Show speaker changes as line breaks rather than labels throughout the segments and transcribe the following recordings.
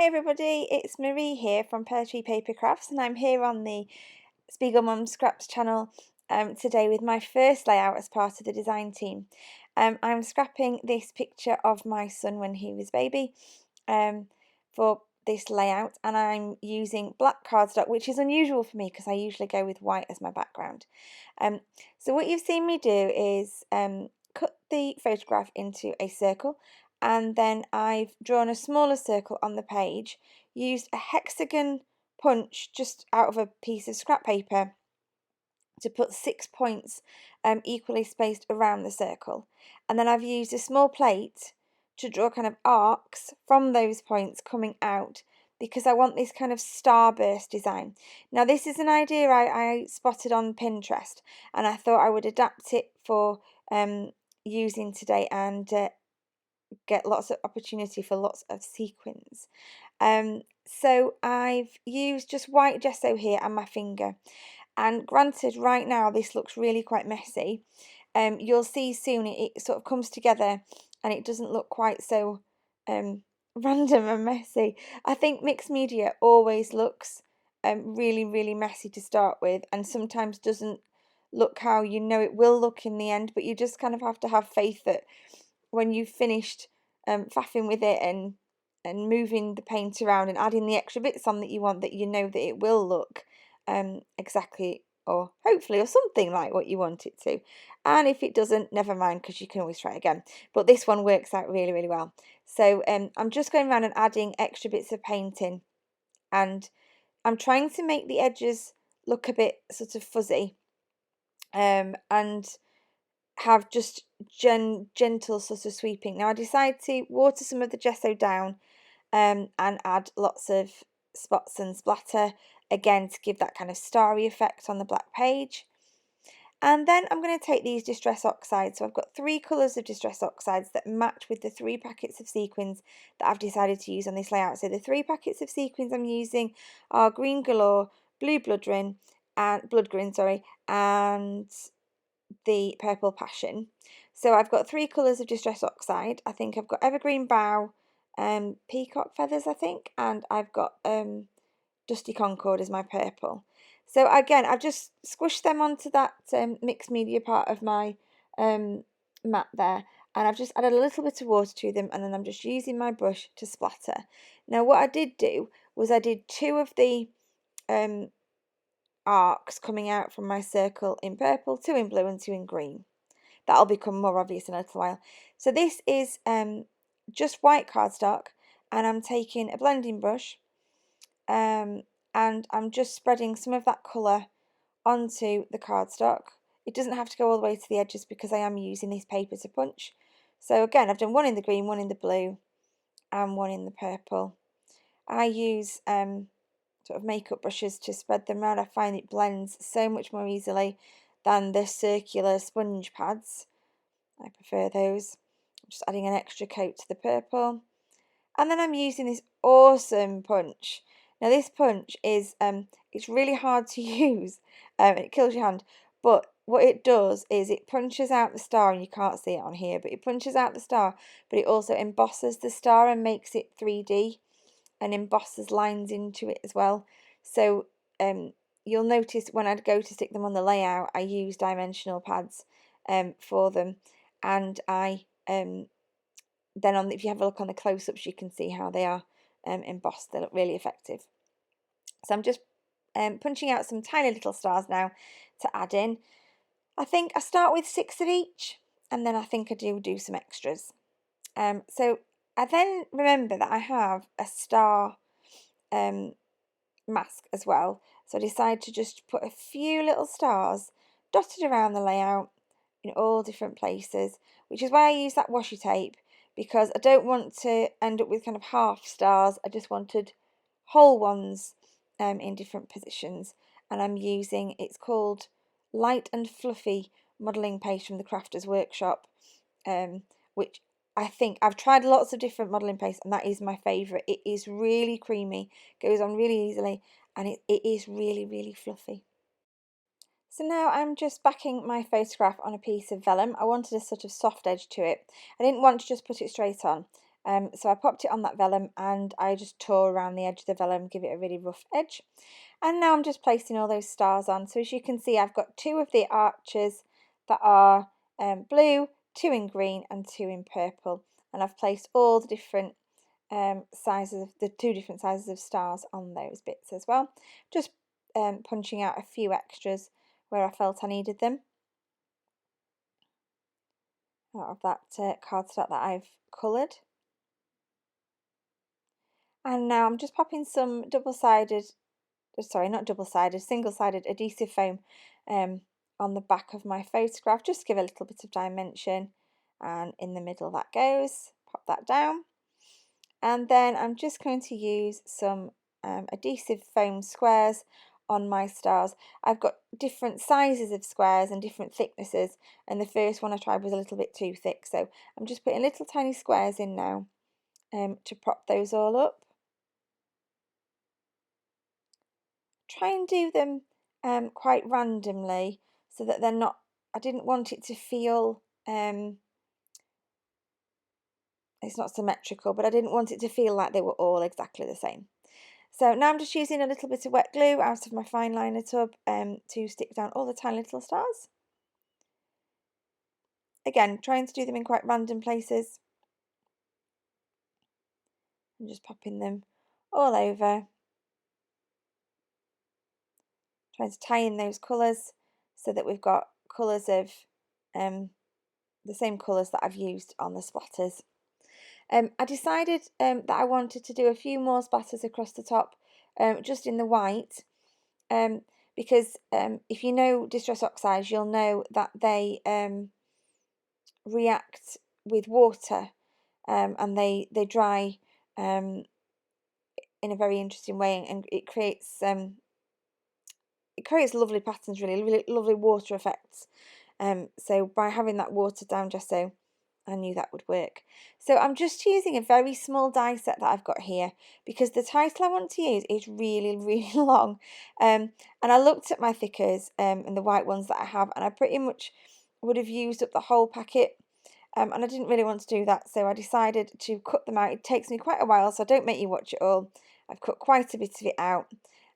Hi everybody, it's Marie here from Poetry Paper Crafts, and I'm here on the Spiegelmom Scraps channel today with my first layout as part of the design team. I'm scrapping this picture of my son when he was baby for this layout, and I'm using black cardstock, which is unusual for me because I usually go with white as my background. So what you've seen me do is cut the photograph into a circle, and then I've drawn a smaller circle on the page, used a hexagon punch just out of a piece of scrap paper to put 6 points equally spaced around the circle, and then I've used a small plate to draw kind of arcs from those points coming out because I want this kind of starburst design. Now this is an idea I spotted on Pinterest, and I thought I would adapt it for using today and get lots of opportunity for lots of sequins. So I've used just white gesso here and my finger, and granted right now this looks really quite messy. You'll see soon it sort of comes together and it doesn't look quite so random and messy. I think mixed media always looks really messy to start with, and sometimes doesn't look how you know it will look in the end, but you just kind of have to have faith that when you've finished faffing with it and moving the paint around and adding the extra bits on that you want, that you know that it will look exactly, or hopefully, or something like what you want it to. And if it doesn't, never mind, because you can always try again. But this one works out really well. So I'm just going around and adding extra bits of paint in, and I'm trying to make the edges look a bit sort of fuzzy and have just gentle sort of sweeping. Now I decided to water some of the gesso down and add lots of spots and splatter, again to give that kind of starry effect on the black page. And then I'm going to take these Distress Oxides. So I've got 3 colours of Distress Oxides that match with the 3 packets of sequins that I've decided to use on this layout. So the 3 packets of sequins I'm using are Green Galore, Bludgrin, and the Purple Passion. So I've got 3 colours of Distress Oxide. I think I've got Evergreen Bough, Peacock Feathers, I think, and I've got Dusty Concord as my purple. So again, I've just squished them onto that mixed media part of my mat there, and I've just added a little bit of water to them, and then I'm just using my brush to splatter. Now what I did do was I did 2 of the arcs coming out from my circle in purple, 2 in blue and 2 in green. That'll become more obvious in a little while. So this is just white cardstock, and I'm taking a blending brush and I'm just spreading some of that colour onto the cardstock. It doesn't have to go all the way to the edges because I am using this paper to punch. So again, I've done 1 in the green, 1 in the blue and 1 in the purple. I use sort of makeup brushes to spread them around. I find it blends so much more easily than the circular sponge pads. I prefer those. I'm just adding an extra coat to the purple. And then I'm using this awesome punch. Now this punch is, it's really hard to use, it kills your hand, but what it does is it punches out the star, and you can't see it on here, but it punches out the star, but it also embosses the star and makes it 3D and embosses lines into it as well. So you'll notice when I go to stick them on the layout, I use dimensional pads for them, and I then if you have a look on the close-ups, you can see how they are embossed. They look really effective. So I'm just punching out some tiny little stars now to add in. I think I start with 6 of each, and then I think I do some extras. So I then remember that I have a star mask as well, so I decided to just put a few little stars dotted around the layout in all different places, which is why I use that washi tape, because I don't want to end up with kind of half stars. I just wanted whole ones in different positions, and I'm using, it's called Light and Fluffy modelling paste from the Crafters Workshop, which I think I've tried lots of different modelling paste, and that is my favourite. It is really creamy, goes on really easily, and it is really fluffy. So now I'm just backing my photograph on a piece of vellum. I wanted a sort of soft edge to it. I didn't want to just put it straight on. So I popped it on that vellum and I just tore around the edge of the vellum, give it a really rough edge. And now I'm just placing all those stars on. So as you can see, I've got 2 of the arches that are blue, 2 in green and 2 in purple. And I've placed all the different sizes, the 2 different sizes of stars on those bits as well. Just punching out a few extras where I felt I needed them out of that cardstock that I've coloured. And now I'm just popping some single-sided adhesive foam on the back of my photograph, just to give a little bit of dimension. And in the middle that goes, pop that down. And then I'm just going to use some adhesive foam squares on my stars. I've got different sizes of squares and different thicknesses, and the first one I tried was a little bit too thick, so I'm just putting little tiny squares in now to prop those all up. Try and do them quite randomly so that they're not, I didn't want it to feel, it's not symmetrical, but I didn't want it to feel like they were all exactly the same. So now I'm just using a little bit of wet glue out of my fine liner tub to stick down all the tiny little stars. Again, trying to do them in quite random places. I'm just popping them all over. Trying to tie in those colours so that we've got colours of the same colours that I've used on the splatters. I decided that I wanted to do a few more splatters across the top, just in the white, because if you know Distress Oxides, you'll know that they react with water, and they dry in a very interesting way, and it creates lovely patterns, really lovely water effects. So by having that watered down gesso, I knew that would work. So I'm just using a very small die set that I've got here because the title I want to use is really long. And I looked at my thickers and the white ones that I have, and I pretty much would have used up the whole packet. And I didn't really want to do that, so I decided to cut them out. It takes me quite a while, so I don't make you watch it all. I've cut quite a bit of it out.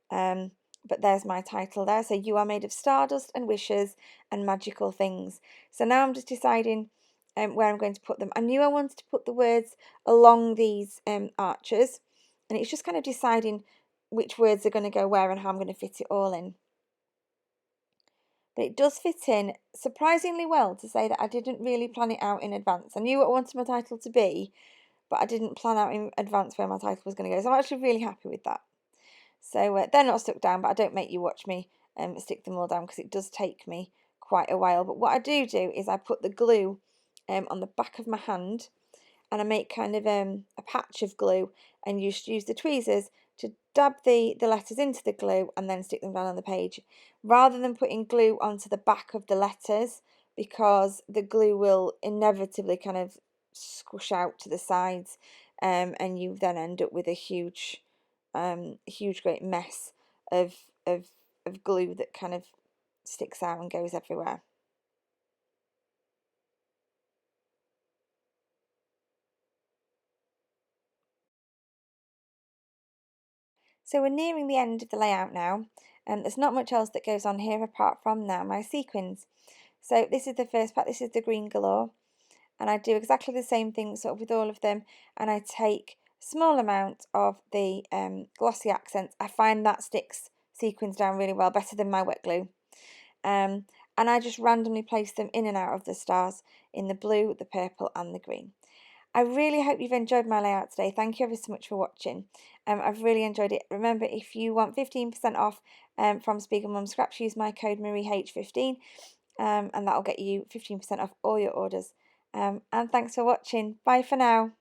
But there's my title there. So you are made of stardust and wishes and magical things. So now I'm just deciding where I'm going to put them. I knew I wanted to put the words along these arches, and it's just kind of deciding which words are going to go where and how I'm going to fit it all in. But it does fit in surprisingly well, to say that I didn't really plan it out in advance. I knew what I wanted my title to be, but I didn't plan out in advance where my title was going to go. So I'm actually really happy with that. So they're not stuck down, but I don't make you watch me stick them all down because it does take me quite a while. But what I do is I put the glue on the back of my hand, and I make kind of a patch of glue, and you should use the tweezers to dab the letters into the glue and then stick them down on the page, rather than putting glue onto the back of the letters, because the glue will inevitably kind of squish out to the sides, and you then end up with a huge great mess of glue that kind of sticks out and goes everywhere. So we're nearing the end of the layout now, and there's not much else that goes on here apart from now my sequins. So this is the first part, this is the Green Galore, and I do exactly the same thing sort of with all of them, and I take a small amount of the glossy accents. I find that sticks sequins down really well, better than my wet glue. And I just randomly place them in and out of the stars in the blue, the purple and the green. I really hope you've enjoyed my layout today. Thank you ever so much for watching. I've really enjoyed it. Remember, if you want 15% off from Spiegelmom Scraps, use my code MarieH15, and that'll get you 15% off all your orders. And thanks for watching. Bye for now.